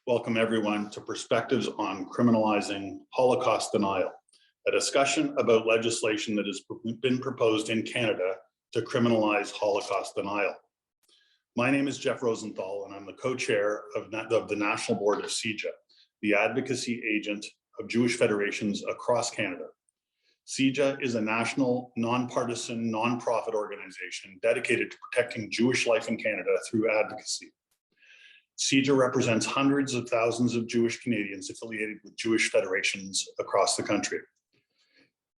welcome everyone to Perspectives on Criminalizing Holocaust Denial, a discussion about legislation that has been proposed in Canada to criminalize Holocaust denial. My name is Jeff Rosenthal, and I'm the co-chair of the National Board of CIJA, the advocacy agent of Jewish federations across Canada. CIJA is a national, nonpartisan, nonprofit organization dedicated to protecting Jewish life in Canada through advocacy. CIJA represents hundreds of thousands of Jewish Canadians affiliated with Jewish federations across the country.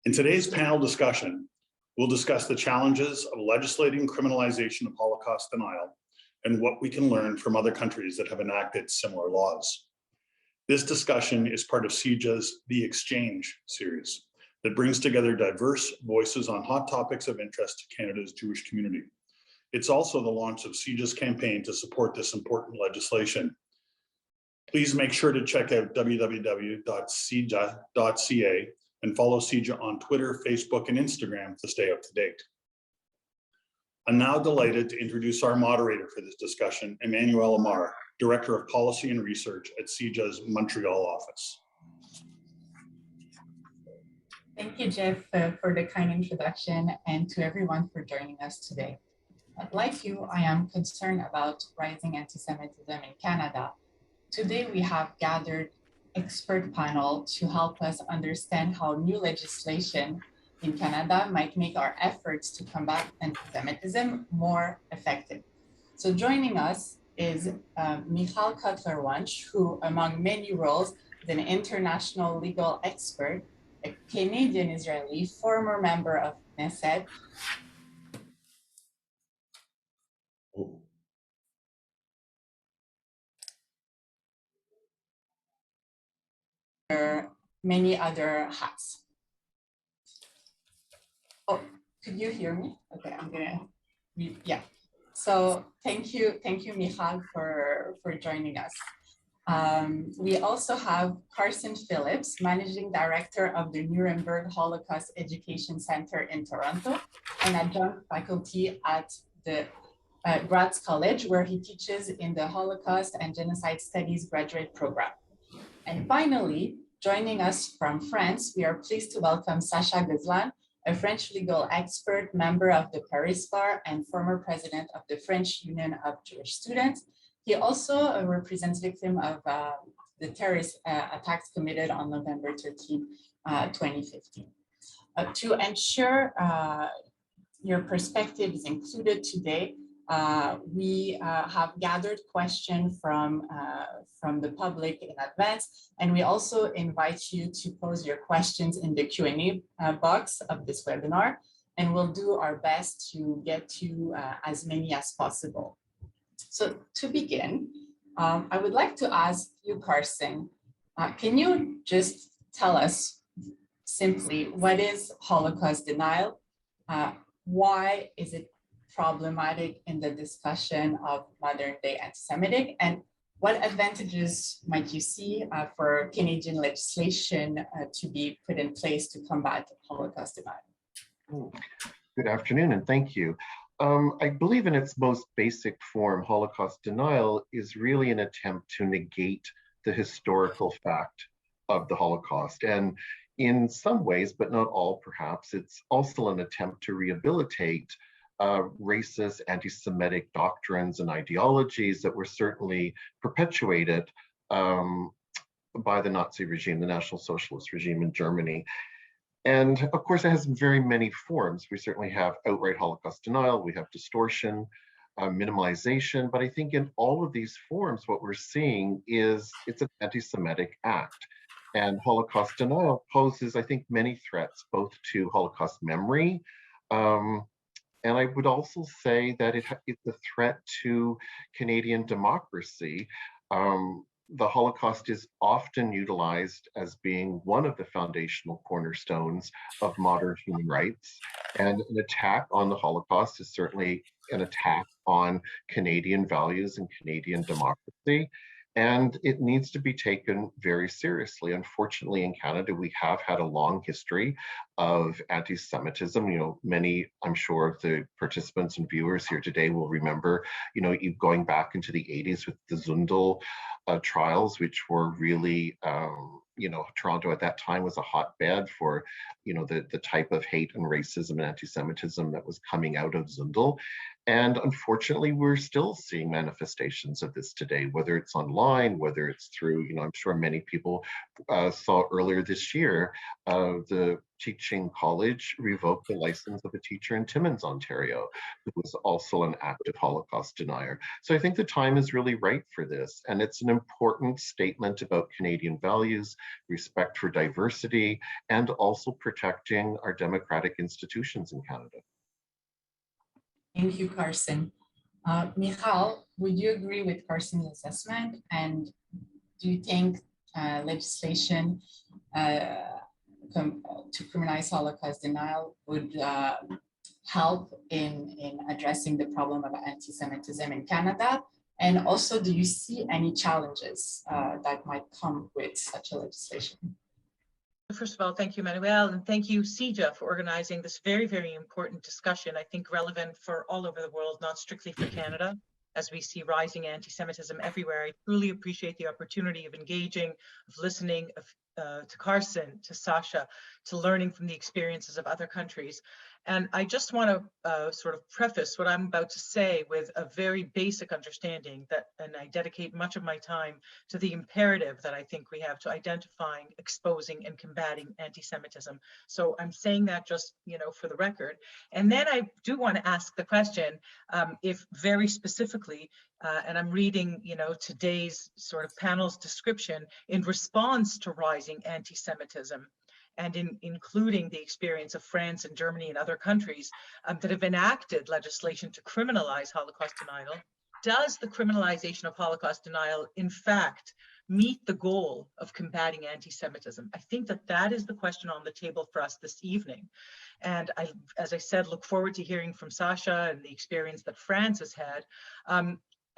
In today's panel discussion, we'll discuss the challenges of legislating criminalization of Holocaust denial and what we can learn from other countries that have enacted similar laws. This discussion is part of CIJA's The Exchange series that brings together diverse voices on hot topics of interest to Canada's Jewish community. It's also the launch of CIJA's campaign to support this important legislation. Please make sure to check out www.cija.ca and follow CIJA on Twitter, Facebook, and Instagram to stay up to date. I'm now delighted to introduce our moderator for this discussion, Emmanuelle Amar, Director of Policy and Research at CIJA's Montreal office. Thank you, Jeff, for the kind introduction, and to everyone for joining us today. Like you, I am concerned about rising anti-Semitism in Canada. Today, we have gathered expert panel to help us understand how new legislation in Canada might make our efforts to combat anti-Semitism more effective. So joining us is Michal Cotler-Wunsh, who among many roles is an international legal expert, a Canadian-Israeli former member of Knesset, many other hats. Oh, could you hear me? Okay, I'm gonna, yeah. So thank you, Michal, for joining us. We also have Carson Phillips, Managing Director of the Neuberger Holocaust Education Center in Toronto, and adjunct faculty at the Gratz College, where he teaches in the Holocaust and Genocide Studies graduate program. And finally, joining us from France, we are pleased to welcome Sacha Ghozlan, a French legal expert, member of the Paris Bar, and former president of the French Union of Jewish Students. He also represents victims of the terrorist attacks committed on November 13, 2015. To ensure your perspective is included today, we have gathered questions from the public in advance, and we also invite you to pose your questions in the Q&A box of this webinar, and we'll do our best to get to as many as possible. So to begin, I would like to ask you, Carson, can you just tell us simply what is Holocaust denial? Why is it problematic in the discussion of modern day anti-Semitic, and what advantages might you see for Canadian legislation to be put in place to combat Holocaust denial? Good afternoon, and thank you. I believe in its most basic form, Holocaust denial is really an attempt to negate the historical fact of the Holocaust. And in some ways, but not all perhaps, it's also an attempt to rehabilitate racist, anti-Semitic doctrines and ideologies that were certainly perpetuated by the Nazi regime, the National Socialist regime in Germany. And of course, it has very many forms. We certainly have outright Holocaust denial, we have distortion, minimalization, but I think in all of these forms, what we're seeing is it's an anti-Semitic act. And Holocaust denial poses, I think, many threats, both to Holocaust memory, and I would also say that it's a threat to Canadian democracy. The Holocaust is often utilized as being one of the foundational cornerstones of modern human rights. And an attack on the Holocaust is certainly an attack on Canadian values and Canadian democracy. And it needs to be taken very seriously. Unfortunately, in Canada, we have had a long history of anti-Semitism. You know, many, I'm sure, of the participants and viewers here today will remember, you know, going back into the 80s with the Zundel trials, which were really, you know, Toronto at that time was a hotbed for, you know, the type of hate and racism and anti-Semitism that was coming out of Zundel. And unfortunately, we're still seeing manifestations of this today, whether it's online, whether it's through, you know, I'm sure many people saw earlier this year, the teaching college revoked the license of a teacher in Timmins, Ontario, who was also an active Holocaust denier. So I think the time is really right for this. And it's an important statement about Canadian values, respect for diversity, and also protecting our democratic institutions in Canada. Thank you, Carson. Michal, would you agree with Carson's assessment? And do you think legislation to criminalize Holocaust denial would help in addressing the problem of anti-Semitism in Canada? And also, do you see any challenges that might come with such a legislation? First of all, thank you, Emmanuelle, and thank you, CIJA, for organizing this very, very important discussion, I think relevant for all over the world, not strictly for Canada, as we see rising anti-Semitism everywhere. I truly appreciate the opportunity of engaging, of listening to Carson, to Sacha, to learning from the experiences of other countries. And I just want to sort of preface what I'm about to say with a very basic understanding that, and I dedicate much of my time to the imperative that I think we have to identifying, exposing, and combating anti-Semitism. So I'm saying that just, you know, for the record. And then I do want to ask the question, if very specifically, and I'm reading, you know, today's sort of panel's description in response to rising anti-Semitism, and including the experience of France and Germany and other countries that have enacted legislation to criminalize Holocaust denial. Does the criminalization of Holocaust denial, in fact, meet the goal of combating anti-Semitism? I think that that is the question on the table for us this evening. And I, as I said, look forward to hearing from Sacha and the experience that France has had.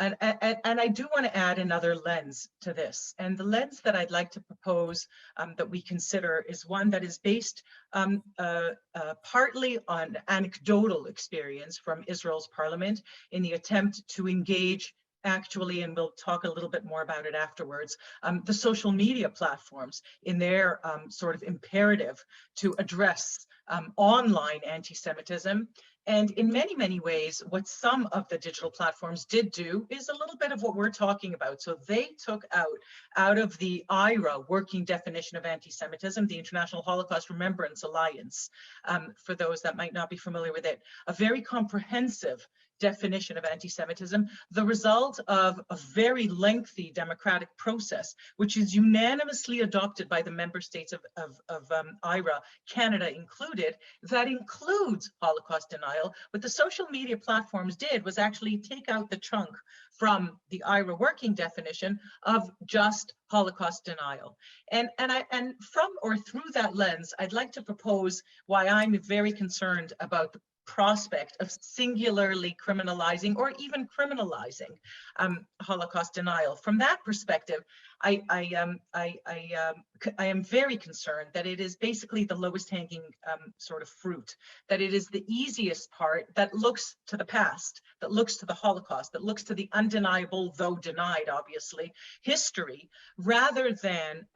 And I do want to add another lens to this. And the lens that I'd like to propose that we consider is one that is based partly on anecdotal experience from Israel's parliament in the attempt to engage actually, and we'll talk a little bit more about it afterwards, the social media platforms in their sort of imperative to address online anti-Semitism. And in many, many ways, what some of the digital platforms did do is a little bit of what we're talking about. So they took out of the IRA working definition of anti-Semitism, the International Holocaust Remembrance Alliance, for those that might not be familiar with it, a very comprehensive definition of anti-Semitism, the result of a very lengthy democratic process, which is unanimously adopted by the member states of IRA, Canada included, that includes Holocaust denial. What the social media platforms did was actually take out the chunk from the IRA working definition of just Holocaust denial. And from or through that lens, I'd like to propose why I'm very concerned about the prospect of singularly criminalizing or even criminalizing Holocaust denial. From that perspective, I am very concerned that it is basically the lowest hanging sort of fruit, that it is the easiest part that looks to the past, that looks to the Holocaust, that looks to the undeniable, though denied, obviously, history, rather than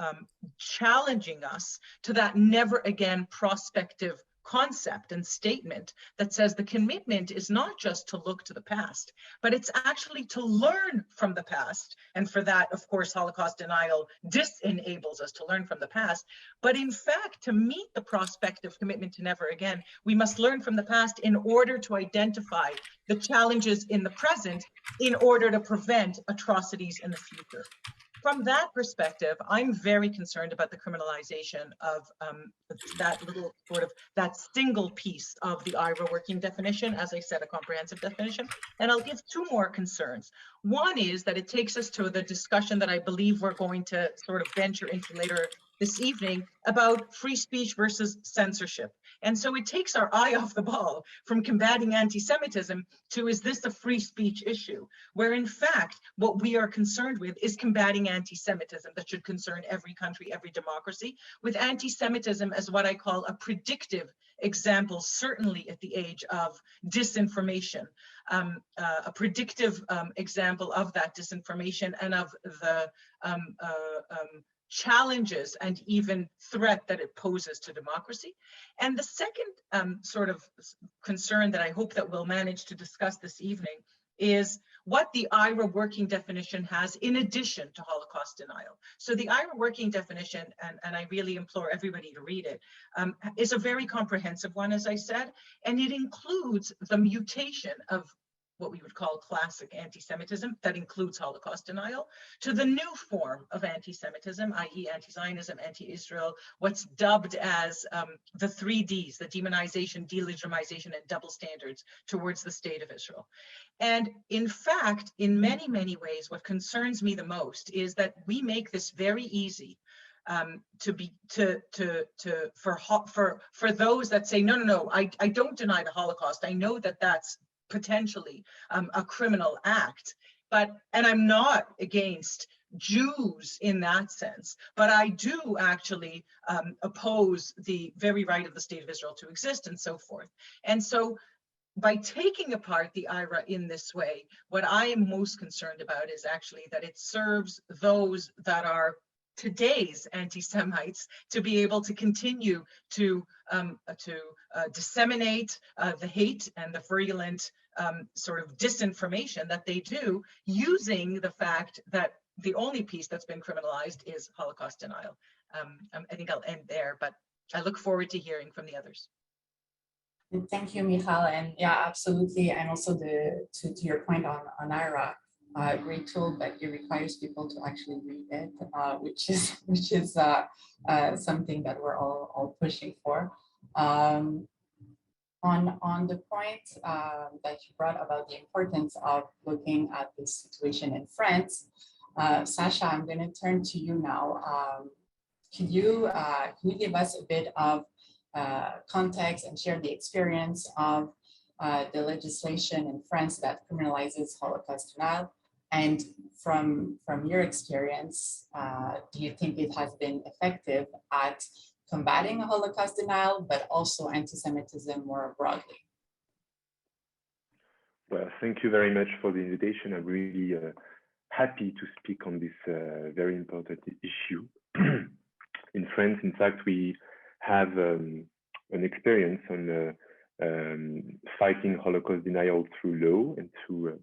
challenging us to that never again prospective concept and statement that says the commitment is not just to look to the past, but it's actually to learn from the past. And for that, of course, Holocaust denial disenables us to learn from the past. But in fact, to meet the prospective commitment to never again, we must learn from the past in order to identify the challenges in the present in order to prevent atrocities in the future. From that perspective, I'm very concerned about the criminalization of that little sort of, that single piece of the IRA working definition, as I said, a comprehensive definition. And I'll give two more concerns. One is that it takes us to the discussion that I believe we're going to sort of venture into later this evening about free speech versus censorship. And so it takes our eye off the ball from combating anti-Semitism to, is this a free speech issue? Where in fact, what we are concerned with is combating anti-Semitism that should concern every country, every democracy, with anti-Semitism as what I call a predictive example, certainly at the age of disinformation, a predictive example of that disinformation and of the challenges and even threat that it poses to democracy. And the second sort of concern that I hope that we'll manage to discuss this evening is what the IHRA working definition has in addition to Holocaust denial. So the IHRA working definition, and I really implore everybody to read it, is a very comprehensive one, as I said, and it includes the mutation of what we would call classic anti-Semitism, that includes Holocaust denial, to the new form of anti-Semitism, i.e. anti-Zionism, anti-Israel, what's dubbed as the 3Ds, the demonization, delegitimization, and double standards towards the state of Israel. And in fact, in many, many ways, what concerns me the most is that we make this very easy for those that say, no, I don't deny the Holocaust. I know that that's potentially a criminal act, and I'm not against Jews in that sense, but I do actually oppose the very right of the state of Israel to exist and so forth. And so by taking apart the IHRA in this way, what I am most concerned about is actually that it serves those that are today's anti-Semites to be able to continue to disseminate the hate and the virulent sort of disinformation that they do, using the fact that the only piece that's been criminalized is Holocaust denial. I think I'll end there, but I look forward to hearing from the others. Thank you, Michal. And yeah, absolutely. And also to your point on IHRA, great tool, but it requires people to actually read it, which is something that we're all pushing for. On the point that you brought about the importance of looking at this situation in France, Sacha, I'm going to turn to you now. Can you give us a bit of context and share the experience of the legislation in France that criminalizes Holocaust denial? And from your experience, do you think it has been effective at combating Holocaust denial, but also anti-Semitism more broadly? Well, thank you very much for the invitation. I'm really happy to speak on this very important issue. In France, in fact, we have an experience on fighting Holocaust denial through law and through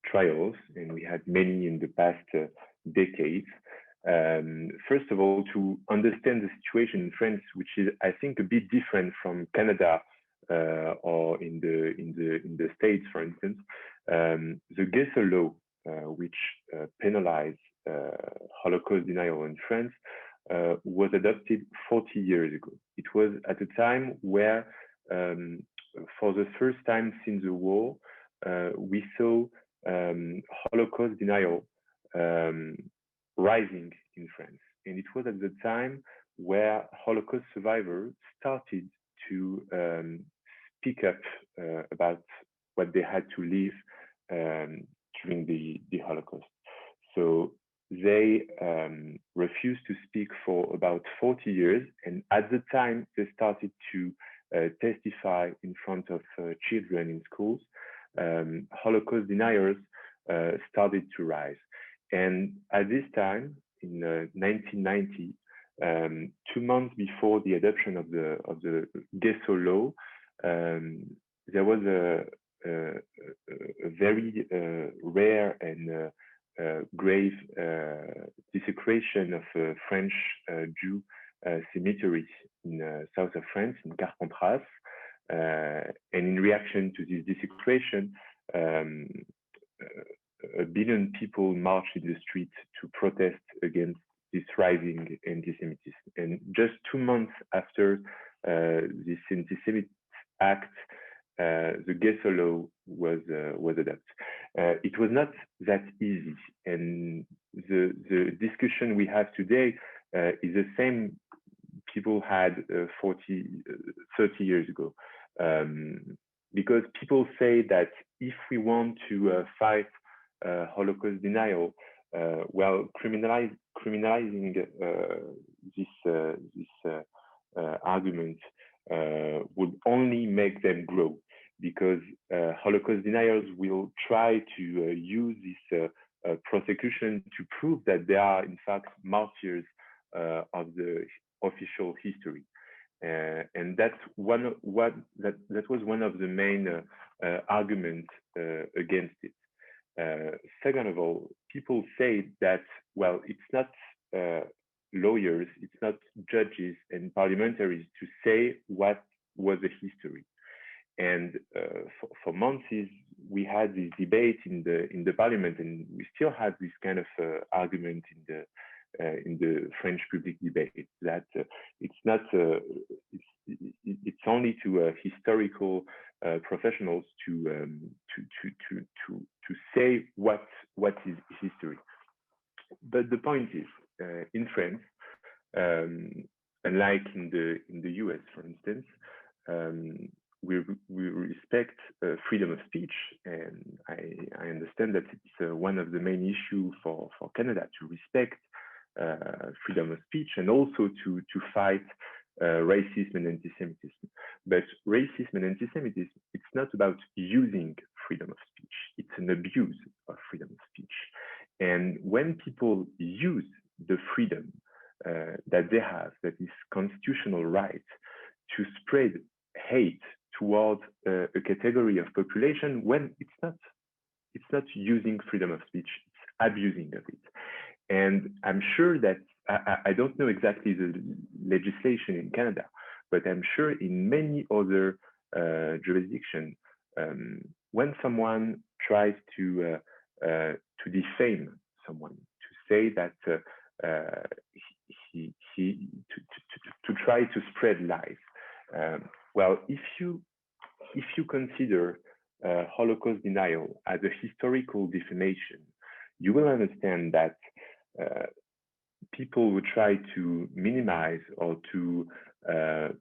trials, and we had many in the past decades. First of all, to understand the situation in France, which is, I think, a bit different from Canada or in the States, for instance, the Ghetto law, which penalized Holocaust denial in France, was adopted 40 years ago. It was at a time where, for the first time since the war, we saw Holocaust denial rising in France. And it was at the time where Holocaust survivors started to speak up about what they had to live during the Holocaust. So they refused to speak for about 40 years. And at the time, they started to testify in front of children in schools. Holocaust deniers started to rise. And at this time, in 1990, 2 months before the adoption of the Ghetto law, there was a very rare and grave desecration of a French Jew cemetery in south of France, in Carpentras. And in reaction to this desecration, 1 billion people marched in the street to protest against this rising anti-Semitism. And just 2 months after this anti-Semitic act, the Ghetto law was adopted. It was not that easy, and the discussion we have today is the same people had 30 years ago. Because people say that if we want to fight Holocaust denial, well, criminalizing this argument would only make them grow, because Holocaust deniers will try to use this prosecution to prove that they are in fact martyrs of the official history. And that's that was one of the main arguments against it. Second of all, people say that, well, it's not lawyers, it's not judges and parliamentaries to say what was the history. And for months, we had this debate in the parliament, and we still have this kind of argument in the French public debate, that it's not it's only to historical professionals to say what is history. But the point is, in France, unlike in the US, for instance, we respect freedom of speech, and I understand that it's one of the main issues for Canada, to respect freedom of speech, and also to fight racism and antisemitism. But racism and antisemitism, it's not about using freedom of speech, it's an abuse of freedom of speech. And when people use the freedom that they have, that is constitutional right, to spread hate towards a category of population, when it's not using freedom of speech, it's abusing of it. And I'm sure that, I don't know exactly the legislation in Canada, but I'm sure in many other jurisdictions, when someone tries to defame someone, to say that to try to spread lies. Well, if you consider Holocaust denial as a historical defamation, you will understand that people who try to minimize or to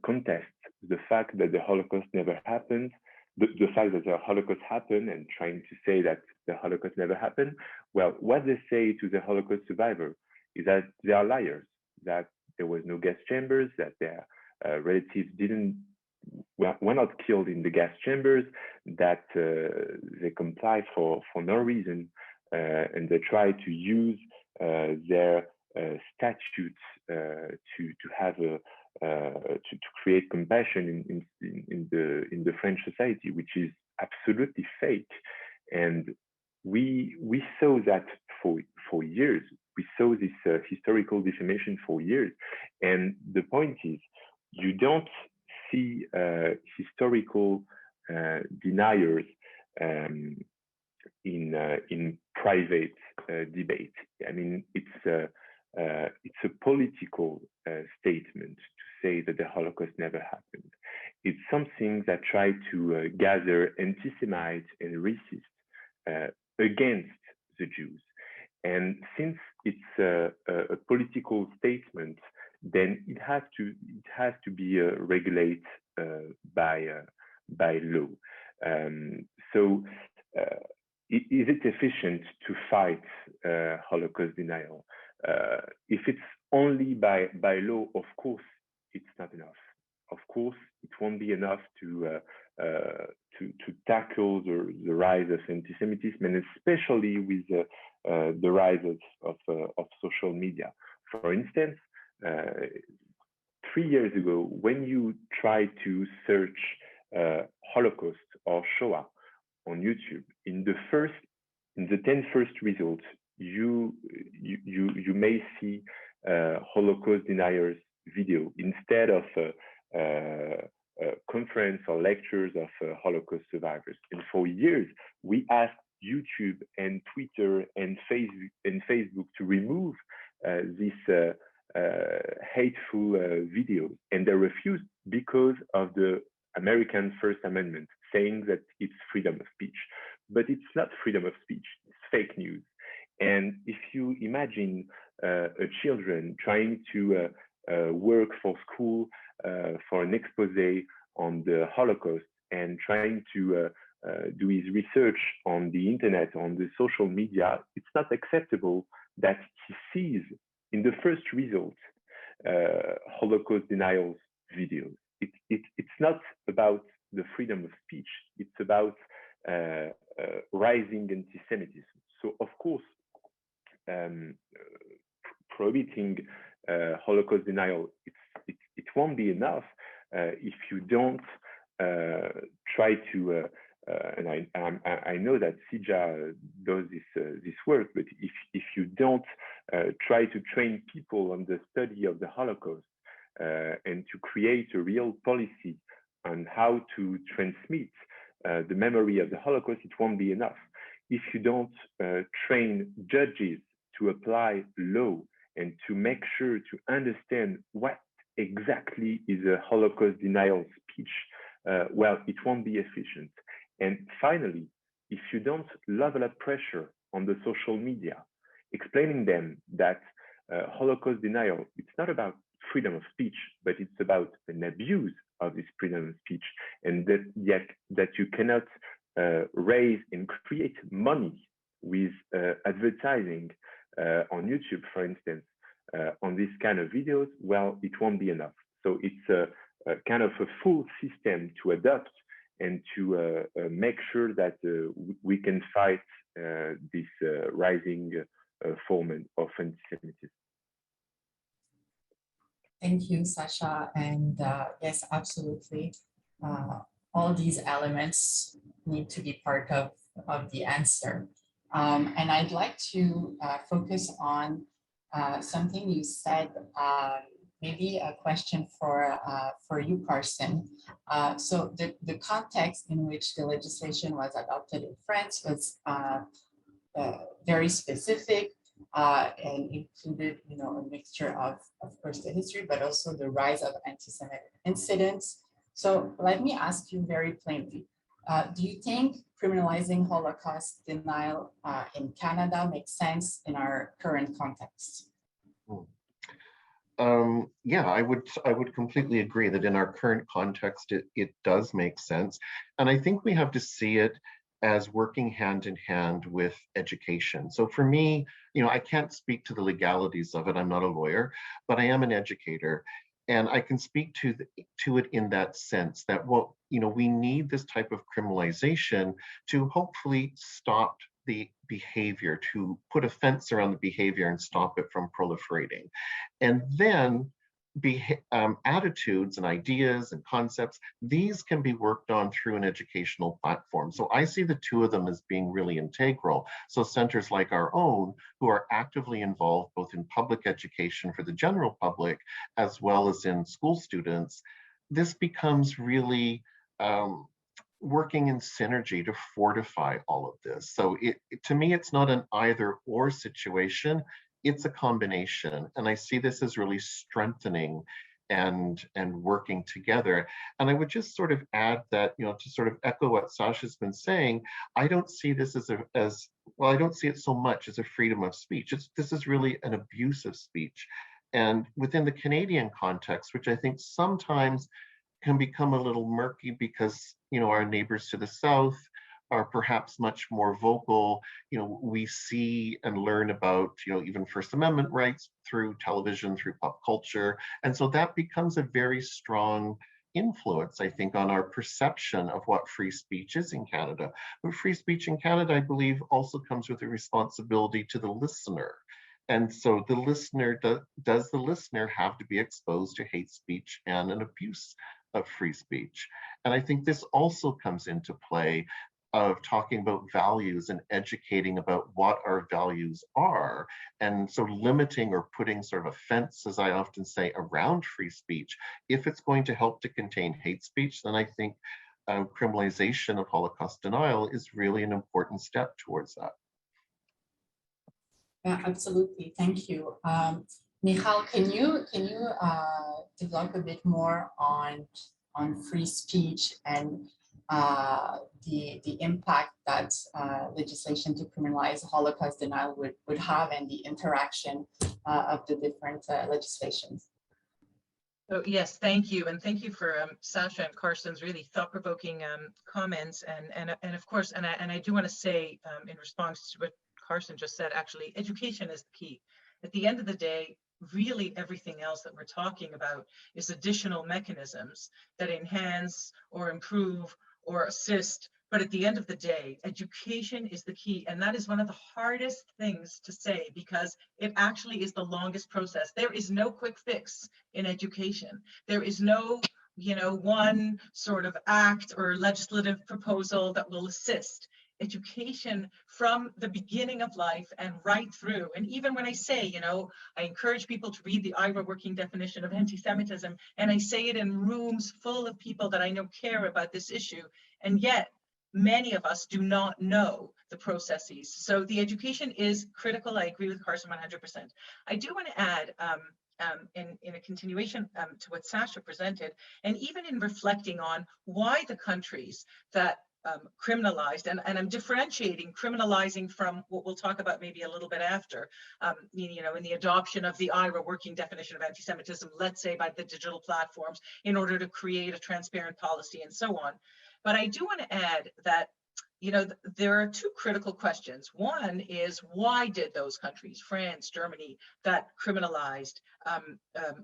contest the fact that the Holocaust never happened, the fact that the Holocaust happened, and trying to say that the Holocaust never happened, well, what they say to the Holocaust survivor is that they are liars, that there was no gas chambers, that their relatives were not killed in the gas chambers, that they comply for no reason, and they try to use their statutes to have to create compassion in the French society, which is absolutely fake. And we saw that for years. We saw this historical defamation for years. And the point is, you don't see historical deniers in private debate. I mean, it's a political statement to say that the Holocaust never happened. It's something that tried to gather anti-Semites and racists against the Jews. And since it's a political statement, then it has to be regulated by law. So is it efficient to fight Holocaust denial? If it's only by law, of course, it's not enough. Of course, it won't be enough to tackle the rise of antisemitism, and especially with the rise of social media. For instance, 3 years ago, when you try to search Holocaust or Shoah on YouTube, in the 10 first results, you may see Holocaust deniers video instead of conference or lectures of Holocaust survivors. And for years, we asked YouTube and Twitter and Facebook to remove these hateful videos, and they refused because of the American First Amendment, saying that it's freedom of speech. But it's not freedom of speech, it's fake news. And if you imagine children trying to work for school for an expose on the Holocaust and trying to do his research on the internet, on the social media, it's not acceptable that he sees in the first result Holocaust denial videos. It's not about the freedom of speech, it's about rising antisemitism. So of course, prohibiting Holocaust denial, it won't be enough if you don't try to, and I know that CIJA does this work, but if you don't try to train people on the study of the Holocaust and to create a real policy on how to transmit the memory of the Holocaust, it won't be enough. If you don't train judges to apply law and to make sure to understand what exactly is a Holocaust denial speech, well, it won't be efficient. And finally, if you don't level up pressure on the social media, explaining them that Holocaust denial, it's not about freedom of speech, but it's about an abuse of this freedom of speech, and that you cannot raise and create money with advertising on YouTube, for instance, on this kind of videos, well, it won't be enough. So it's a kind of a full system to adopt and to make sure that we can fight this rising form of antisemitism. Thank you, Sacha. And yes, absolutely. All these elements need to be part of the answer. And I'd like to focus on something you said, maybe a question for you, Carson. So the context in which the legislation was adopted in France was very specific and included, a mixture of course, the history, but also the rise of anti-Semitic incidents. So let me ask you very plainly, do you think criminalizing Holocaust denial in Canada makes sense in our current context? Yeah, I would completely agree that in our current context, it does make sense. And I think we have to see it as working hand in hand with education. So for me, I can't speak to the legalities of it. I'm not a lawyer, but I am an educator. And I can speak to it in that sense that we need this type of criminalization to hopefully stop the behavior, to put a fence around the behavior and stop it from proliferating. And then attitudes and ideas and concepts, these can be worked on through an educational platform. So I see the two of them as being really integral. So centers like our own, who are actively involved both in public education for the general public, as well as in school students, this becomes really working in synergy to fortify all of this. So to me, it's not an either or situation. It's a combination, and I see this as really strengthening and working together. And I would just sort of add that, to sort of echo what Sacha's been saying, I don't see this as well, I don't see it so much as a freedom of speech. This is really an abuse of speech. And within the Canadian context, which I think sometimes can become a little murky because, our neighbors to the south are perhaps much more vocal. We see and learn about, even First Amendment rights through television, through pop culture. And so that becomes a very strong influence, I think, on our perception of what free speech is in Canada. But free speech in Canada, I believe, also comes with a responsibility to the listener. And so the listener, does the listener have to be exposed to hate speech and an abuse of free speech? And I think this also comes into play of talking about values and educating about what our values are. And so limiting or putting sort of a fence, as I often say, around free speech, if it's going to help to contain hate speech, then I think criminalization of Holocaust denial is really an important step towards that. Yeah, absolutely. Thank you. Michal, can you develop a bit more on free speech and the impact that legislation to criminalize Holocaust denial would have, and the interaction of the different legislations. So yes, thank you, and thank you for Sacha and Carson's really thought-provoking comments, and of course, and I do want to say in response to what Carson just said, actually, education is the key. At the end of the day, really everything else that we're talking about is additional mechanisms that enhance or improve or assist. But at the end of the day, education is the key. And that is one of the hardest things to say, because it actually is the longest process. There is no quick fix in education. There is no, one sort of act or legislative proposal that will assist. Education from the beginning of life and right through. And even when I say, I encourage people to read the IHRA working definition of anti-Semitism, and I say it in rooms full of people that I know care about this issue, and yet many of us do not know the processes. So the education is critical. I agree with Carson 100%. I do want to add, in a continuation to what Sacha presented, and even in reflecting on why the countries that criminalized, and I'm differentiating criminalizing from what we'll talk about maybe a little bit after, in the adoption of the IHRA working definition of anti-Semitism, let's say by the digital platforms, in order to create a transparent policy and so on. But I do want to add that, there are two critical questions. One is, why did those countries, France, Germany, that criminalized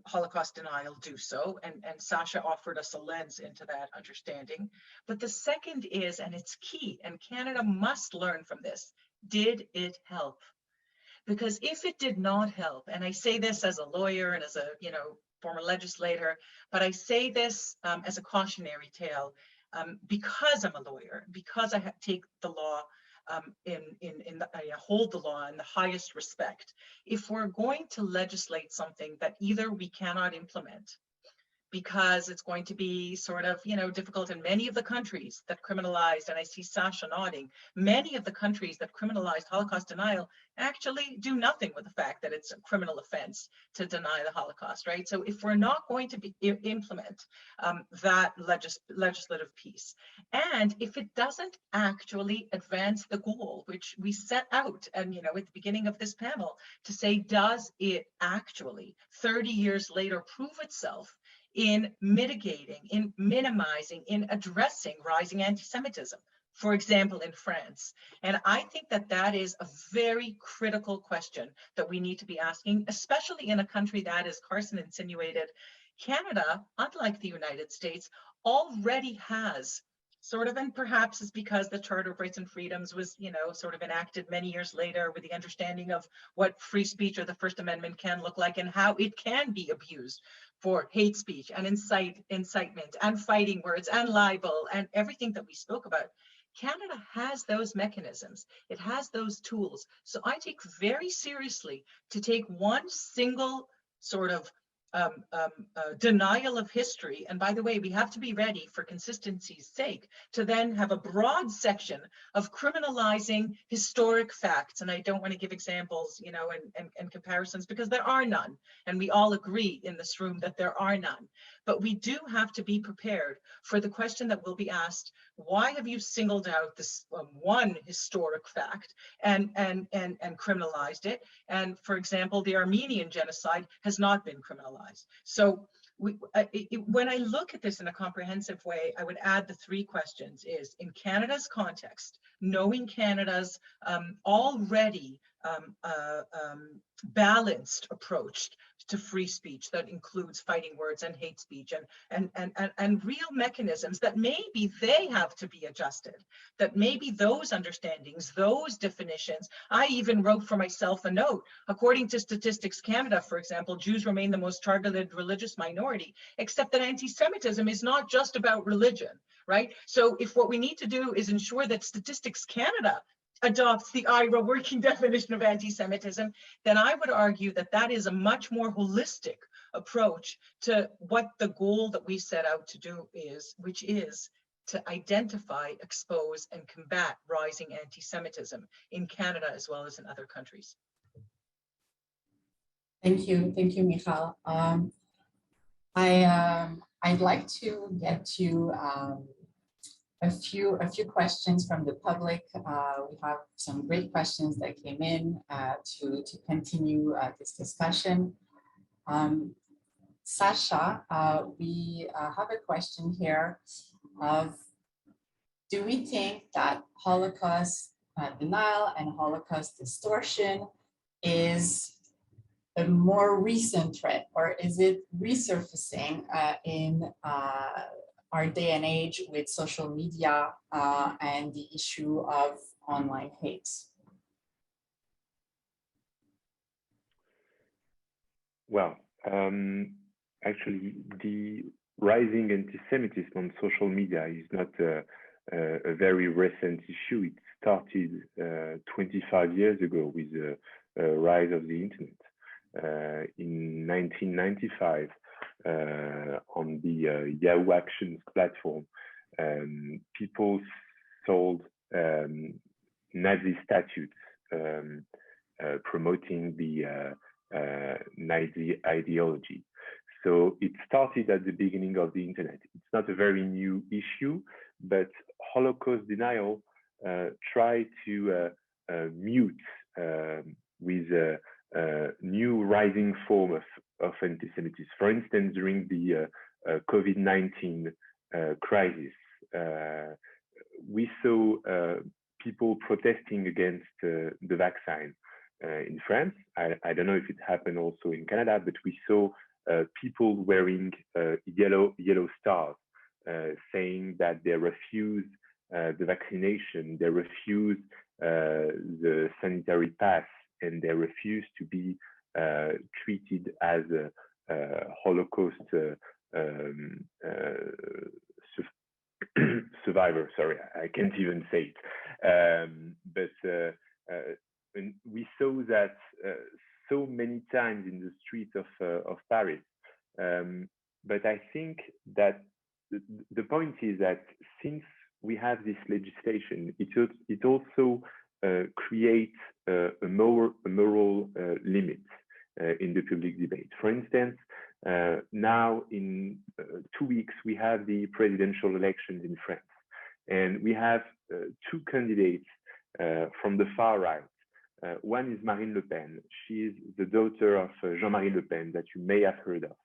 Holocaust denial do so? And Sacha offered us a lens into that understanding. But the second is, and it's key, and Canada must learn from this, did it help? Because if it did not help, and I say this as a lawyer and as a former legislator, but I say this as a cautionary tale, because I'm a lawyer, because I take the law I hold the law in the highest respect. If we're going to legislate something that either we cannot implement because it's going to be sort of, difficult in many of the countries that criminalized, and I see Sacha nodding, many of the countries that criminalized Holocaust denial actually do nothing with the fact that it's a criminal offense to deny the Holocaust, right? So if we're not going to implement that legislative piece, and if it doesn't actually advance the goal, which we set out, and at the beginning of this panel, to say, does it actually 30 years later prove itself in mitigating, in minimizing, in addressing rising anti-Semitism, for example, in France? And I think that is a very critical question that we need to be asking, especially in a country that, as Carson insinuated, Canada, unlike the United States, already has sort of, and perhaps it's because the Charter of Rights and Freedoms was, sort of enacted many years later with the understanding of what free speech or the First Amendment can look like and how it can be abused for hate speech and incitement and fighting words and libel and everything that we spoke about. Canada has those mechanisms. It has those tools. So I take very seriously to take one single sort of denial of history. And by the way, we have to be ready, for consistency's sake, to then have a broad section of criminalizing historic facts. And I don't want to give examples, and comparisons, because there are none. And we all agree in this room that there are none. But we do have to be prepared for the question that will be asked: why have you singled out this one historic fact and criminalized it? And for example, the Armenian genocide has not been criminalized. So when I look at this in a comprehensive way, I would add the three questions: is, in Canada's context, knowing Canada's already balanced approach to free speech that includes fighting words and hate speech and real mechanisms that maybe they have to be adjusted, that maybe those understandings, those definitions. I even wrote for myself a note. According to Statistics Canada, for example, Jews remain the most targeted religious minority, except that anti-Semitism is not just about religion, right? So if what we need to do is ensure that Statistics Canada adopts the IHRA working definition of anti-Semitism, then I would argue that is a much more holistic approach to what the goal that we set out to do is, which is to identify, expose, and combat rising anti-Semitism in Canada as well as in other countries. Thank you, Michal. I'd like to get to a few questions from the public. We have some great questions that came in to continue this discussion. Sacha, we have a question here of, do we think that Holocaust denial and Holocaust distortion is a more recent trend, or is it resurfacing in our day and age with social media and the issue of online hate? Well, actually, the rising anti-Semitism on social media is not a very recent issue. It started 25 years ago with the rise of the internet. In 1995, on the Yahoo Actions platform, people sold Nazi statutes promoting the Nazi ideology. So it started at the beginning of the internet. It's not a very new issue, but Holocaust denial tried to mute with a new rising form of anti-Semitism. For instance, during the COVID-19 crisis, we saw people protesting against the vaccine in France. I don't know if it happened also in Canada, but we saw people wearing yellow stars, saying that they refuse the vaccination, they refuse the sanitary pass, and they refuse to be treated as a Holocaust survivor. Sorry, I can't even say it. But we saw that so many times in the streets of Paris. But I think that the point is that since we have this legislation, it also creates a moral limit in the public debate. For instance, now in 2 weeks, we have the presidential elections in France. And we have two candidates from the far right. One is Marine Le Pen. She is the daughter of Jean-Marie Le Pen that you may have heard of.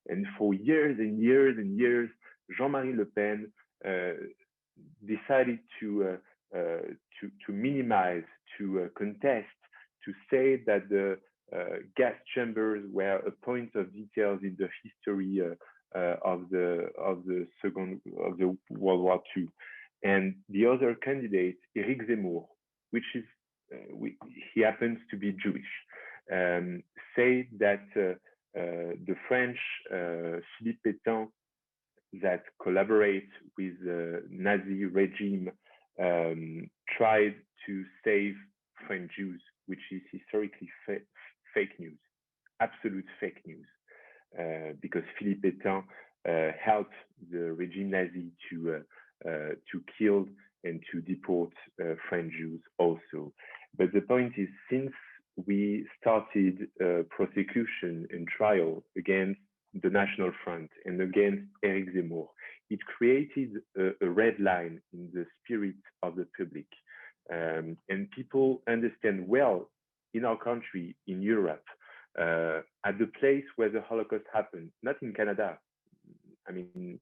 And for years and years and years, Jean-Marie Le Pen decided to minimize, to contest, to say that the gas chambers were a point of details in the history of the World War II. And the other candidate, Éric Zemmour, which is he happens to be Jewish, say that the French Philippe Pétain that collaborate with the Nazi regime tried to save French Jews, which is historically fake news, absolute fake news, because Philippe Pétain helped the regime Nazi to kill and to deport French Jews also. But the point is, since we started prosecution and trial against the National Front and against Éric Zemmour, it created a red line in the spirit of the public. And people understand well in our country, in Europe, at the place where the Holocaust happened, not in Canada. I mean,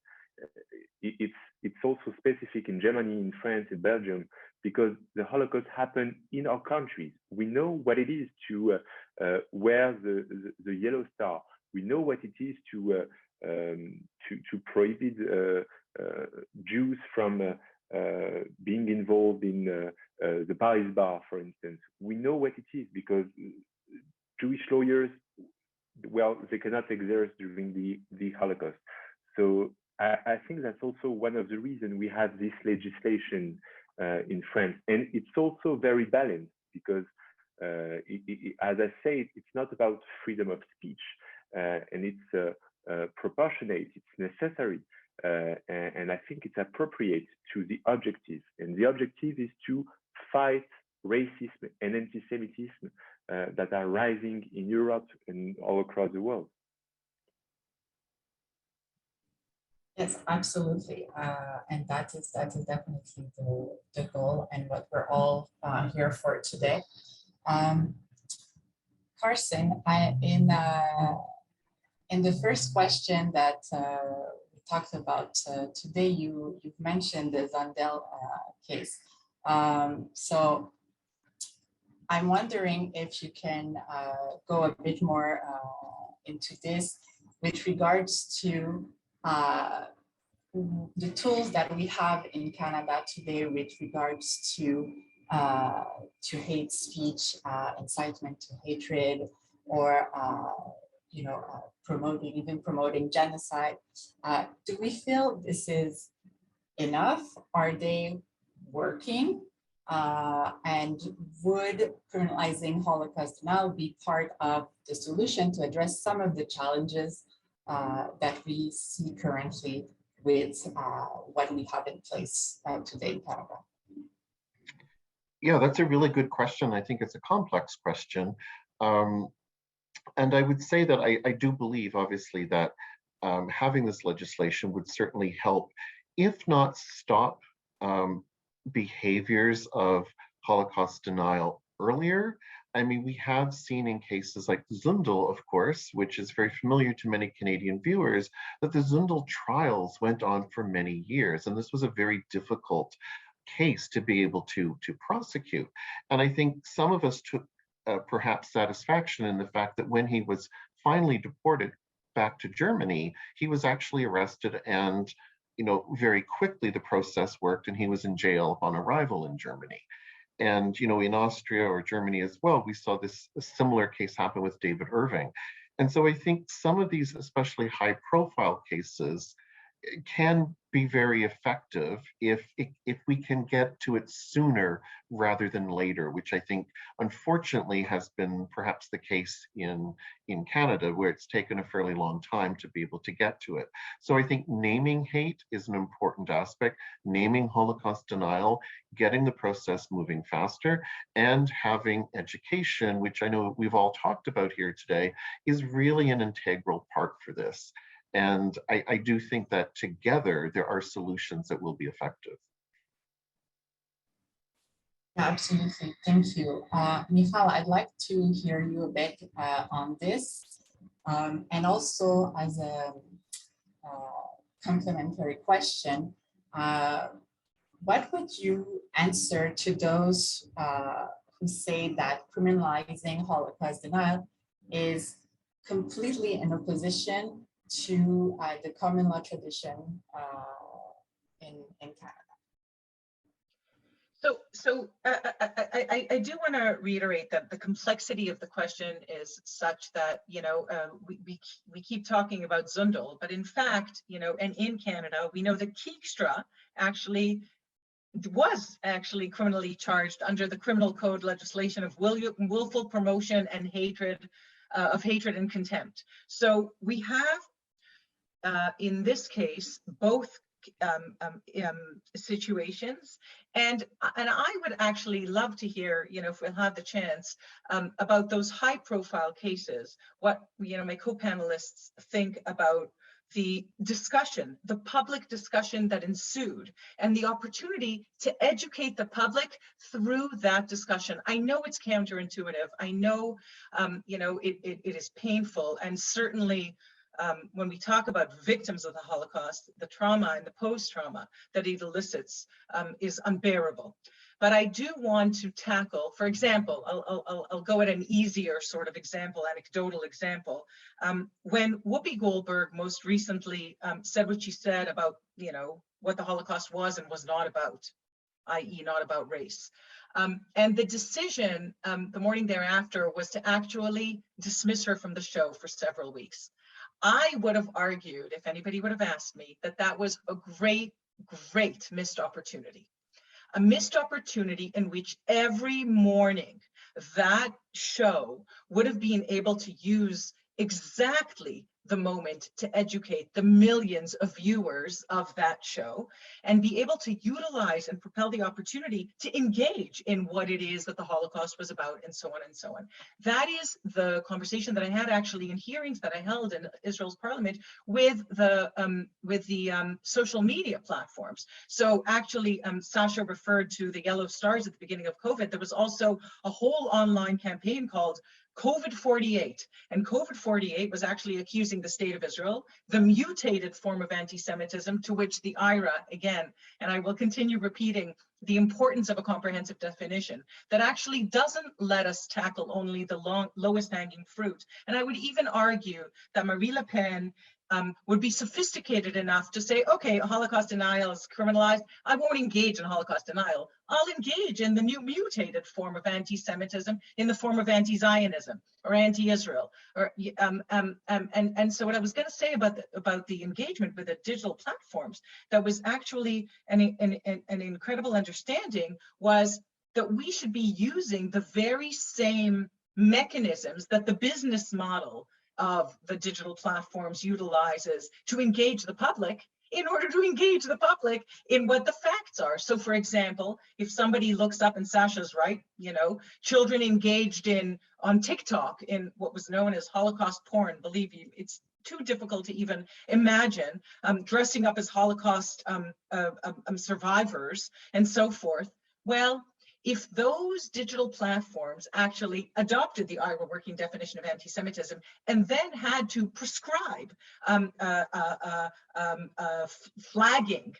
it's also specific in Germany, in France, in Belgium, because the Holocaust happened in our countries. We know what it is to wear the yellow star. We know what it is to prohibit Jews from being involved in the Paris bar, for instance. We know what it is because Jewish lawyers, well, they cannot exert during the Holocaust. So I think that's also one of the reasons we have this legislation in France. And it's also very balanced because, as I say, it's not about freedom of speech. And it's proportionate, it's necessary. And I think it's appropriate to the objective. And the objective is to fight racism and anti-Semitism that are rising in Europe and all across the world. Yes, Absolutely. And that is definitely the goal and what we're all here for today. Carson, in the first question that we talked about today, you've mentioned the Zundel case. So I'm wondering if you can go a bit more into this with regards to the tools that we have in Canada today with regards to hate speech, incitement to hatred, or promoting genocide. Do we feel this is enough? Are they working? And would criminalizing Holocaust denial be part of the solution to address some of the challenges that we see currently with what we have in place today in Canada? Yeah, that's a really good question. I think it's a complex question. And I would say that I do believe, obviously, that having this legislation would certainly help, if not stop behaviors of Holocaust denial earlier. I mean, we have seen in cases like Zundel, of course, which is very familiar to many Canadian viewers, that the Zundel trials went on for many years. And this was a very difficult case to be able to prosecute. And I think some of us took perhaps satisfaction in the fact that when he was finally deported back to Germany, he was actually arrested, and very quickly the process worked and he was in jail upon arrival in Germany. And in Austria or Germany as well, we saw a similar case happen with David Irving. And so I think some of these, especially high profile cases, can be very effective if we can get to it sooner rather than later, which I think unfortunately has been perhaps the case in Canada, where it's taken a fairly long time to be able to get to it. So I think naming hate is an important aspect, naming Holocaust denial, getting the process moving faster, and having education, which I know we've all talked about here today, is really an integral part for this. And I do think that together there are solutions that will be effective. Absolutely, thank you. Michal, I'd like to hear you a bit on this. And also as a complementary question, what would you answer to those who say that criminalizing Holocaust denial is completely in opposition to the common law tradition in Canada? So I do want to reiterate that the complexity of the question is such that, we keep talking about Zundel, but in fact, and in Canada, we know that Keekstra was actually criminally charged under the criminal code legislation of willful promotion and hatred and contempt. So we have, in this case, both situations, and I would actually love to hear, if we'll have the chance, about those high-profile cases. What my co-panelists think about the discussion, the public discussion that ensued, and the opportunity to educate the public through that discussion. I know it's counterintuitive. I know, it is painful, and certainly when we talk about victims of the Holocaust, the trauma and the post-trauma that it elicits is unbearable. But I do want to tackle, for example, I'll go at an easier sort of example, anecdotal example. When Whoopi Goldberg most recently said what she said about, what the Holocaust was and was not about, i.e. not about race. And the decision the morning thereafter was to actually dismiss her from the show for several weeks. I would have argued, if anybody would have asked me, that that was a great missed opportunity. A missed opportunity in which every morning that show would have been able to use exactly the moment to educate the millions of viewers of that show and be able to utilize and propel the opportunity to engage in what it is that the Holocaust was about, and so on and so on. That is the conversation that I had actually in hearings that I held in Israel's parliament with the social media platforms. So actually, Sacha referred to the yellow stars at the beginning of COVID. There was also a whole online campaign called COVID-48, and COVID-48 was actually accusing the state of Israel, the mutated form of anti-Semitism, to which the IRA, again, and I will continue repeating the importance of a comprehensive definition that actually doesn't let us tackle only the lowest hanging fruit. And I would even argue that Marie Le Pen would be sophisticated enough to say, okay, Holocaust denial is criminalized. I won't engage in Holocaust denial. I'll engage in the new mutated form of anti-Semitism in the form of anti-Zionism or anti-Israel. Or and so what I was going to say about the engagement with the digital platforms that was actually an incredible understanding was that we should be using the very same mechanisms that the business model of the digital platforms utilizes to engage the public in order to engage the public in what the facts are. So for example, if somebody looks up, and Sacha's right, you know, children engaged on TikTok in what was known as Holocaust porn, believe you, it's too difficult to even imagine, dressing up as Holocaust survivors and so forth. Well, if those digital platforms actually adopted the IRA working definition of anti-Semitism and then had to prescribe flagging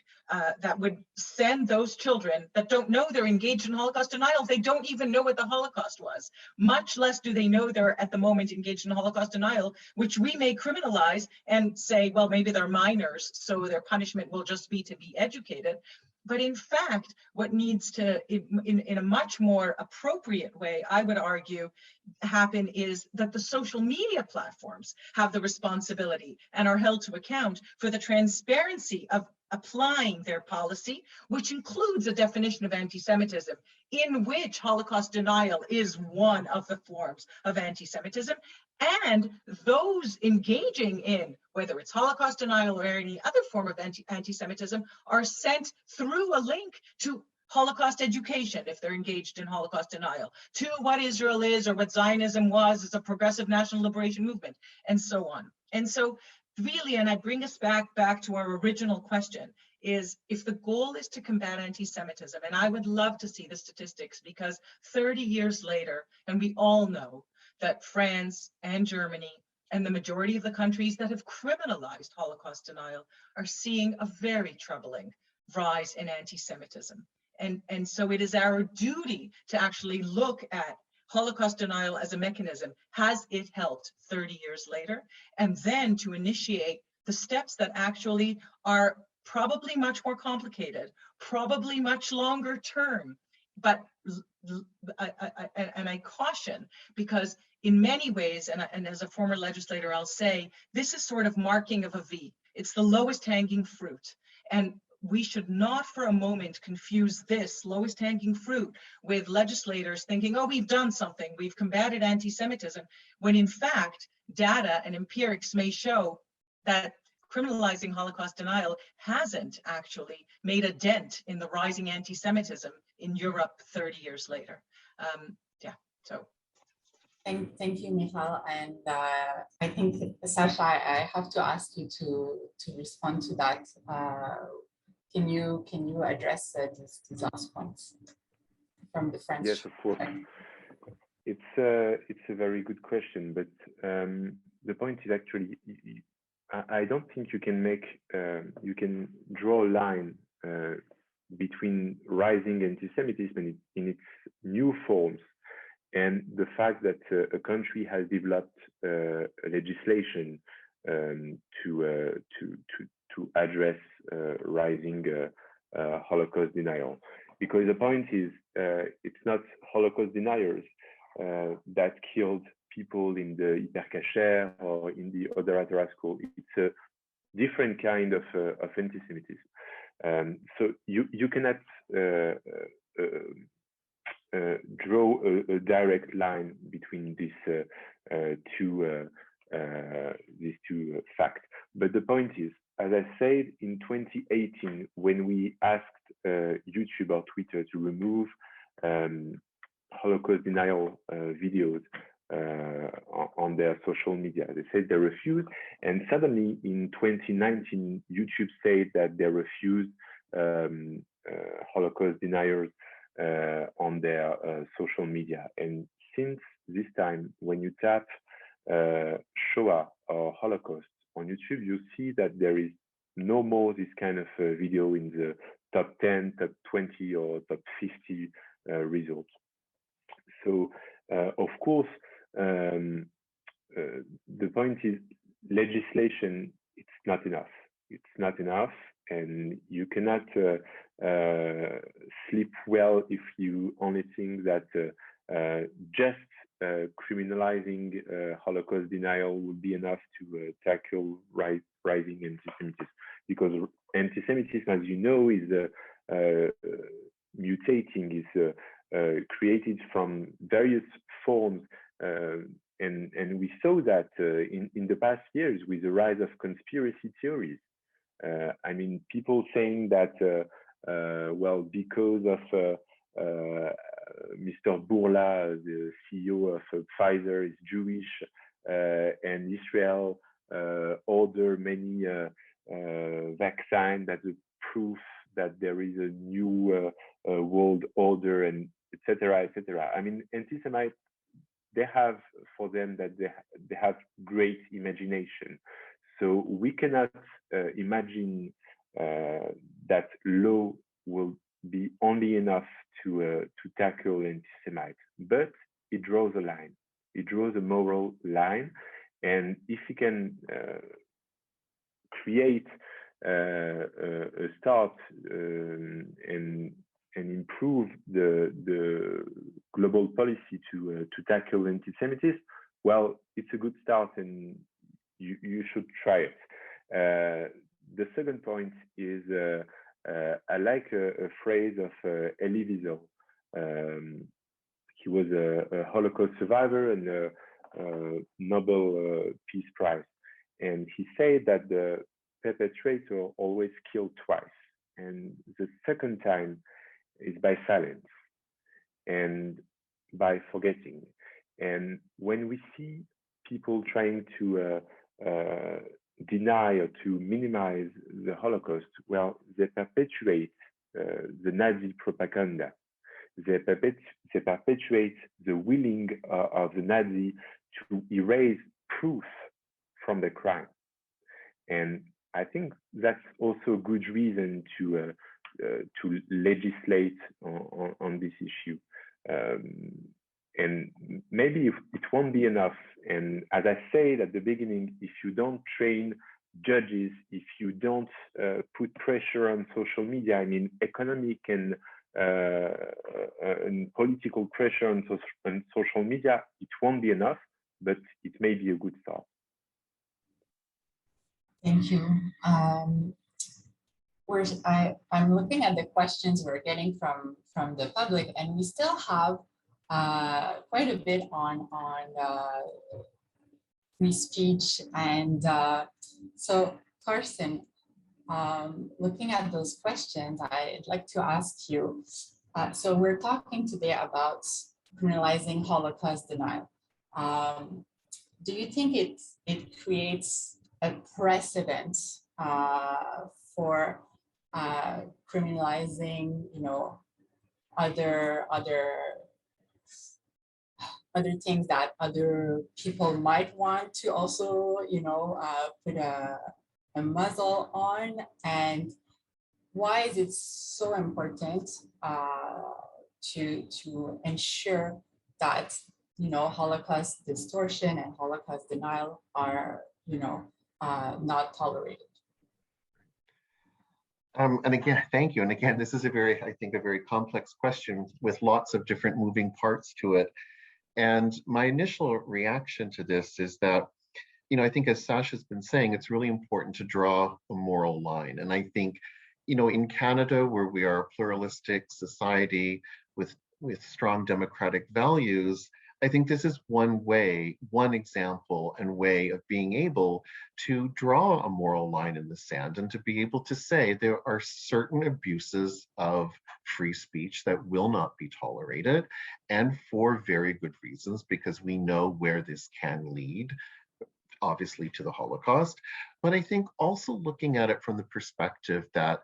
that would send those children that don't know they're engaged in Holocaust denial, they don't even know what the Holocaust was, much less do they know they're at the moment engaged in Holocaust denial, which we may criminalize and say, well, maybe they're minors, so their punishment will just be to be educated. But in fact, what needs to, in a much more appropriate way, I would argue, happen is that the social media platforms have the responsibility and are held to account for the transparency of applying their policy, which includes a definition of anti-Semitism, in which Holocaust denial is one of the forms of anti-Semitism, and those engaging in, whether it's Holocaust denial or any other form of anti-Semitism, are sent through a link to Holocaust education, if they're engaged in Holocaust denial, to what Israel is or what Zionism was as a progressive national liberation movement, and so on. And so really, and I bring us back to our original question, is if the goal is to combat anti-Semitism, and I would love to see the statistics, because 30 years later, and we all know that France and Germany and the majority of the countries that have criminalized Holocaust denial are seeing a very troubling rise in anti-Semitism. And so it is our duty to actually look at Holocaust denial as a mechanism. Has it helped 30 years later? And then to initiate the steps that actually are probably much more complicated, probably much longer term, but I caution, because in many ways, and as a former legislator, I'll say, this is sort of marking of a V. It's the lowest hanging fruit. And we should not for a moment confuse this lowest hanging fruit with legislators thinking, oh, we've done something, we've combated anti-Semitism, when in fact, data and empirics may show that criminalizing Holocaust denial hasn't actually made a dent in the rising anti-Semitism in Europe 30 years later. So. Thank you, Michal. And I think, Sacha, I have to ask you to respond to that. Can you address these last points from the French? Yes, of course. It's a very good question, but the point is actually, I don't think you can you can draw a line between rising anti-Semitism in its new forms and the fact that a country has developed legislation to address rising Holocaust denial. Because the point is, it's not Holocaust deniers that killed people in the hypercacher or in the other school. It's a different kind of anti-Semitism. So you cannot draw a direct line between these two facts. But the point is, as I said, in 2018, when we asked YouTube or Twitter to remove Holocaust denial videos on their social media, they said they refused. And suddenly in 2019, YouTube said that they refused Holocaust deniers on their social media. And since this time, when you tap Shoah or Holocaust on YouTube, you see that there is no more this kind of video in the top 10, top 20, or top 50 results. So, of course, the point is legislation, it's not enough. It's not enough, and you cannot sleep well if you only think that just criminalizing Holocaust denial would be enough to tackle rising anti-Semitism, because anti-Semitism, as you know, is mutating, is created from various forms, and we saw that in the past years with the rise of conspiracy theories. I mean, people saying that, well, because of Mr. Bourla, the CEO of Pfizer, is Jewish, and Israel order many vaccines, that's a proof that there is a new world order, and etc., etc. I mean, anti-Semites, they have for them that they have great imagination. So we cannot imagine that law will be only enough to tackle anti-Semites, but it draws a line. It draws a moral line, and if you can create a start and improve the global policy to tackle anti-Semitism, well, it's a good start, and you should try it. The second point is I like a phrase of Elie Wiesel. He was a Holocaust survivor and a Nobel Peace Prize, and he said that the perpetrator always killed twice, and the second time is by silence and by forgetting. And when we see people trying to deny or to minimize the Holocaust, well, they perpetuate the Nazi propaganda. They perpetuate the willing of the Nazi to erase proof from the crime. And I think that's also a good reason to legislate on this issue. And maybe it won't be enough. And as I said at the beginning, if you don't train judges, if you don't put pressure on social media, I mean, economic and political pressure on social media, it won't be enough, but it may be a good start. Thank you. I'm looking at the questions we're getting from the public, and we still have quite a bit on free speech. And so, Carson, looking at those questions, I'd like to ask you, so we're talking today about criminalizing Holocaust denial. Do you think it creates a precedent for criminalizing, you know, other things that other people might want to also, you know, put a muzzle on? And why is it so important to ensure that, you know, Holocaust distortion and Holocaust denial are, you know, not tolerated? And again, thank you. And again, this is I think, a very complex question with lots of different moving parts to it. And my initial reaction to this is that, you know, I think as Sacha's been saying, it's really important to draw a moral line. And I think, you know, in Canada, where we are a pluralistic society with strong democratic values, I think this is one way, one example and way of being able to draw a moral line in the sand and to be able to say there are certain abuses of free speech that will not be tolerated, and for very good reasons, because we know where this can lead, obviously to the Holocaust. But I think also looking at it from the perspective that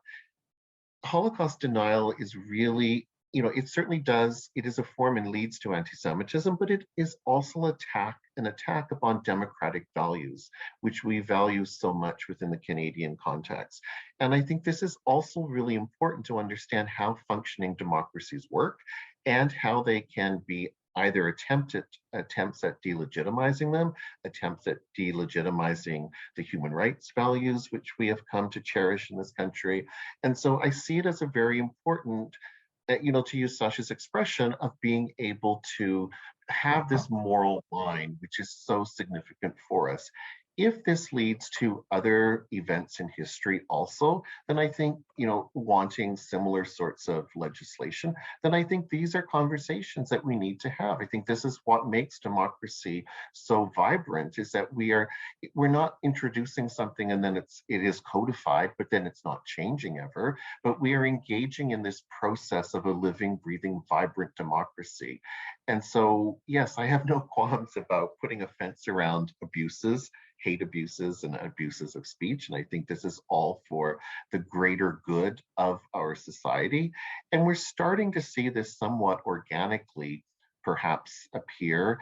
Holocaust denial is really, it certainly does, it is a form and leads to anti-Semitism, but it is also an attack upon democratic values, which we value so much within the Canadian context. And I think this is also really important to understand how functioning democracies work and how they can be either attempts at delegitimizing them, attempts at delegitimizing the human rights values, which we have come to cherish in this country. And so I see it as a very important, to use Sacha's expression, of being able to have this moral line, which is so significant for us. If this leads to other events in history also, then I think, wanting similar sorts of legislation, then I think these are conversations that we need to have. I think this is what makes democracy so vibrant, is that we're not introducing something and then it is codified, but then it's not changing ever, but we are engaging in this process of a living, breathing, vibrant democracy. And so, yes, I have no qualms about putting a fence around abuses, hate abuses and abuses of speech. And I think this is all for the greater good of our society. And we're starting to see this somewhat organically perhaps appear.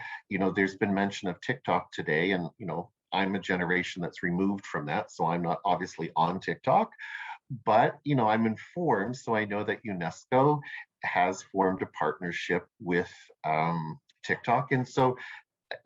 There's been mention of TikTok today, and I'm a generation that's removed from that, so I'm not obviously on TikTok, but I'm informed, so I know that UNESCO has formed a partnership with TikTok. And so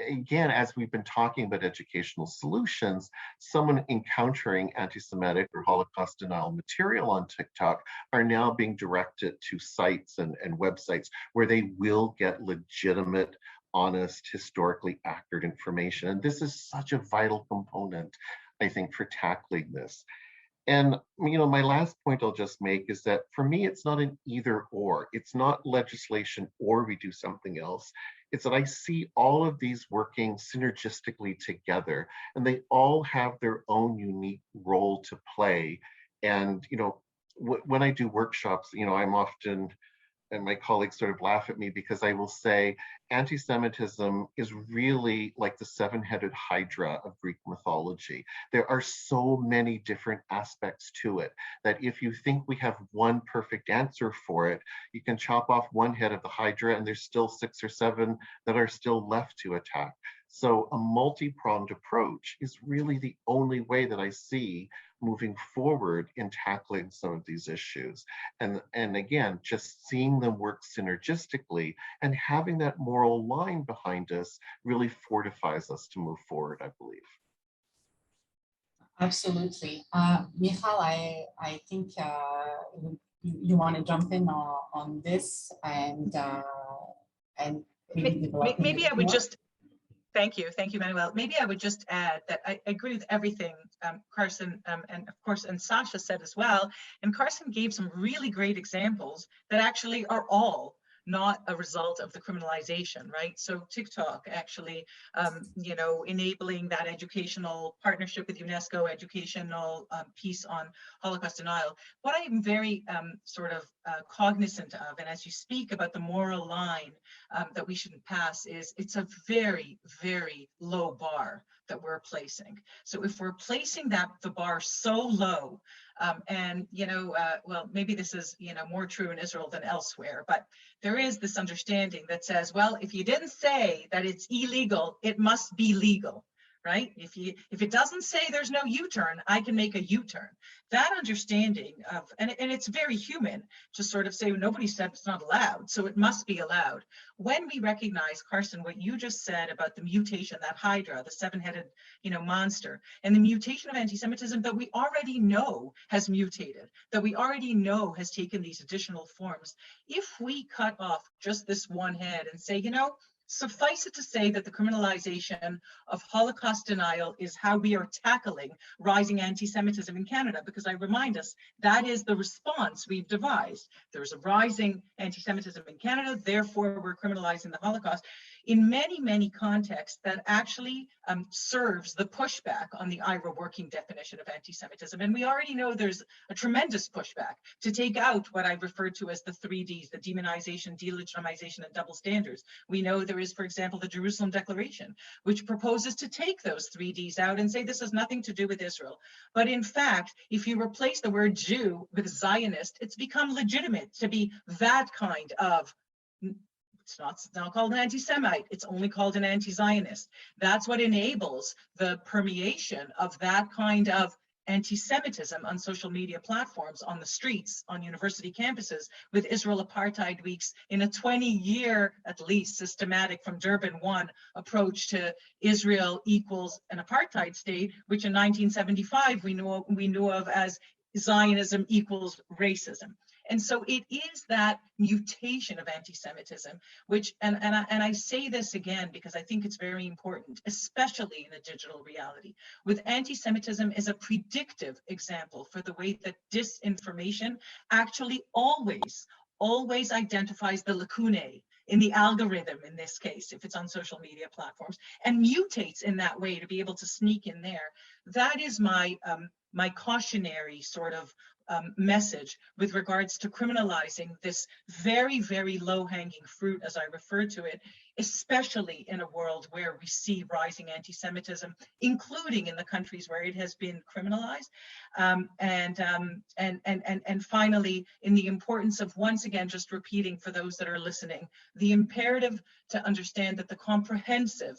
again, as we've been talking about educational solutions, someone encountering anti-Semitic or Holocaust denial material on TikTok are now being directed to sites and websites where they will get legitimate, honest, historically accurate information. And this is such a vital component, I think, for tackling this. And my last point I'll just make is that for me, it's not an either or. It's not legislation or we do something else. It's that I see all of these working synergistically together, and they all have their own unique role to play. And when I do workshops, I'm often, and my colleagues sort of laugh at me because I will say anti-Semitism is really like the seven-headed Hydra of Greek mythology. There are so many different aspects to it that if you think we have one perfect answer for it, you can chop off one head of the Hydra and there's still 6 or 7 that are still left to attack. So a multi-pronged approach is really the only way that I see moving forward in tackling some of these issues. And again, just seeing them work synergistically and having that moral line behind us really fortifies us to move forward, I believe. Absolutely. Michal, I think you want to jump in on this and maybe I would just, thank you, Emmanuelle. Maybe I would just add that I agree with everything Carson and of course, and Sacha said as well. And Carson gave some really great examples that actually are all not a result of the criminalization, right? So TikTok actually, enabling that educational partnership with UNESCO, educational piece on Holocaust denial. What I'm very cognizant of, and as you speak about the moral line that we shouldn't pass, is it's a very, very low bar that we're placing. So if we're placing the bar so low, well, maybe this is, more true in Israel than elsewhere, but there is this understanding that says, well, if you didn't say that it's illegal, it must be legal, right? If it doesn't say there's no U-turn, I can make a U-turn. That understanding of, and it's very human to sort of say, well, nobody said it's not allowed, so it must be allowed. When we recognize, Carson, what you just said about the mutation, that Hydra, the seven-headed, monster, and the mutation of anti-Semitism that we already know has mutated, that we already know has taken these additional forms. If we cut off just this one head and say, suffice it to say that the criminalization of Holocaust denial is how we are tackling rising anti-Semitism in Canada, because I remind us that is the response we've devised. There's a rising anti-Semitism in Canada, therefore we're criminalizing the Holocaust. in many, many contexts that actually serves the pushback on the IRA working definition of anti-Semitism. And we already know there's a tremendous pushback to take out what I referred to as the 3Ds, the demonization, delegitimization, and double standards. We know there is, for example, the Jerusalem Declaration, which proposes to take those 3Ds out and say this has nothing to do with Israel. But in fact, if you replace the word Jew with Zionist, it's become legitimate to be that kind of, it's not now called an anti-Semite, it's only called an anti-Zionist. That's what enables the permeation of that kind of anti-Semitism on social media platforms, on the streets, on university campuses, with Israel Apartheid Weeks, in a 20-year, at least, systematic from Durban 1 approach to Israel equals an apartheid state, which in 1975 we knew of as Zionism equals racism. And so it is that mutation of anti-Semitism, which, and I say this again because I think it's very important, especially in a digital reality, with anti-Semitism is a predictive example for the way that disinformation actually always identifies the lacunae in the algorithm, in this case, if it's on social media platforms, and mutates in that way to be able to sneak in there. That is my my cautionary sort of message with regards to criminalizing this very, very low-hanging fruit, as I refer to it, especially in a world where we see rising anti-Semitism, including in the countries where it has been criminalized. And finally, in the importance of, once again, just repeating for those that are listening, the imperative to understand that the comprehensive,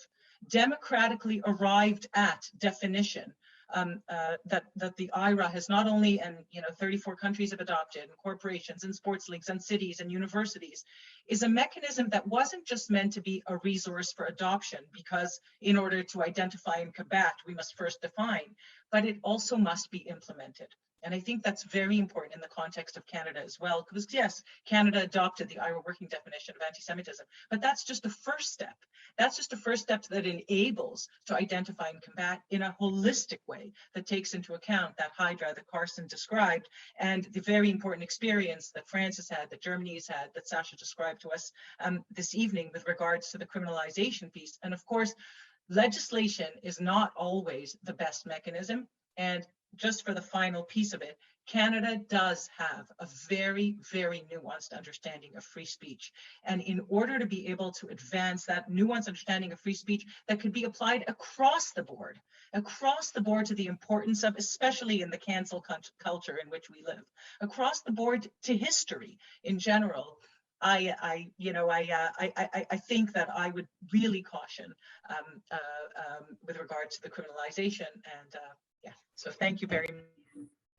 democratically arrived at definition that the IRA has not only, and 34 countries have adopted, and corporations and sports leagues and cities and universities, is a mechanism that wasn't just meant to be a resource for adoption, because in order to identify and combat, we must first define, but it also must be implemented. And I think that's very important in the context of Canada as well, because yes, Canada adopted the IRA working definition of anti-Semitism, but that's just a first step. That's just a first step that enables to identify and combat in a holistic way that takes into account that hydra that Carson described, and the very important experience that France has had, that Germany has had, that Sacha described to us this evening with regards to the criminalization piece. And of course, legislation is not always the best mechanism. And just for the final piece of it, Canada does have a very, very nuanced understanding of free speech. And in order to be able to advance that nuanced understanding of free speech that could be applied across the board to the importance of, especially in the cancel culture in which we live, across the board to history in general, I think that I would really caution with regard to the criminalization. And yeah, so thank you very much.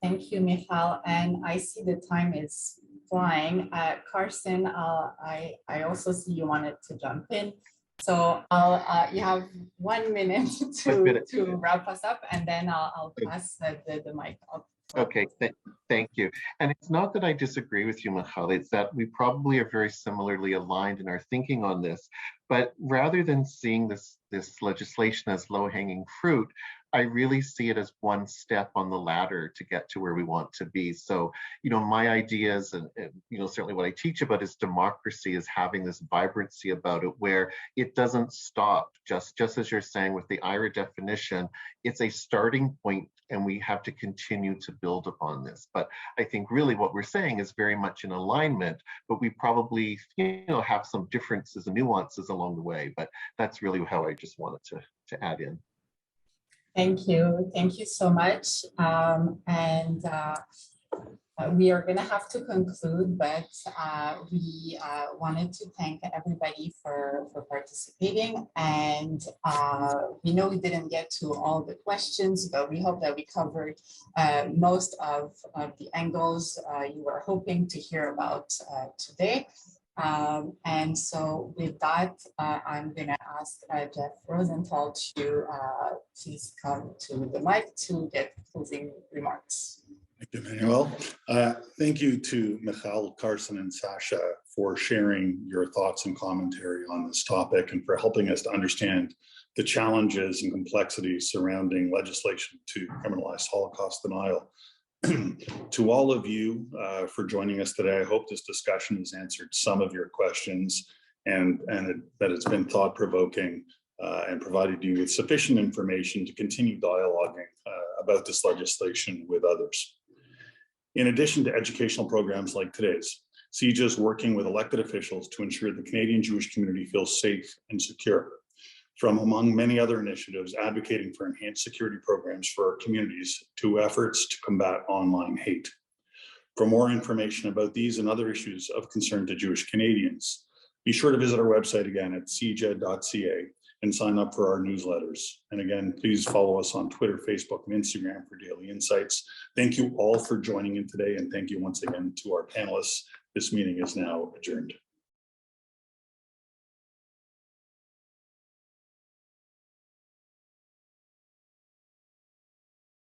Thank you, Michal. And I see the time is flying. Carson, I also see you wanted to jump in. So you have 1 minute to wrap us up, and then I'll pass the mic up. Okay, thank you. And it's not that I disagree with you, Michal, it's that we probably are very similarly aligned in our thinking on this. But rather than seeing this legislation as low-hanging fruit, I really see it as one step on the ladder to get to where we want to be. So, my ideas and certainly what I teach about is democracy, is having this vibrancy about it where it doesn't stop, just as you're saying with the IRA definition, it's a starting point and we have to continue to build upon this. But I think really what we're saying is very much in alignment, but we probably, have some differences and nuances along the way, but that's really how I just wanted to add in. Thank you so much. We are going to have to conclude, but we wanted to thank everybody for participating. And we know we didn't get to all the questions, but we hope that we covered most of the angles you were hoping to hear about today. And so with that, I'm going to ask Jeff Rosenthal to please come to the mic to get closing remarks. Thank you, Emmanuelle. Thank you to Michal, Carson, and Sacha for sharing your thoughts and commentary on this topic and for helping us to understand the challenges and complexities surrounding legislation to criminalize Holocaust denial. To all of you for joining us today, I hope this discussion has answered some of your questions and that it's been thought-provoking and provided you with sufficient information to continue dialoguing about this legislation with others. In addition to educational programs like today's, CIJA is working with elected officials to ensure the Canadian Jewish community feels safe and secure. From among many other initiatives advocating for enhanced security programs for our communities to efforts to combat online hate. For more information about these and other issues of concern to Jewish Canadians, be sure to visit our website again at cija.ca and sign up for our newsletters. And again, please follow us on Twitter, Facebook, and Instagram for daily insights. Thank you all for joining in today, and thank you once again to our panelists. This meeting is now adjourned.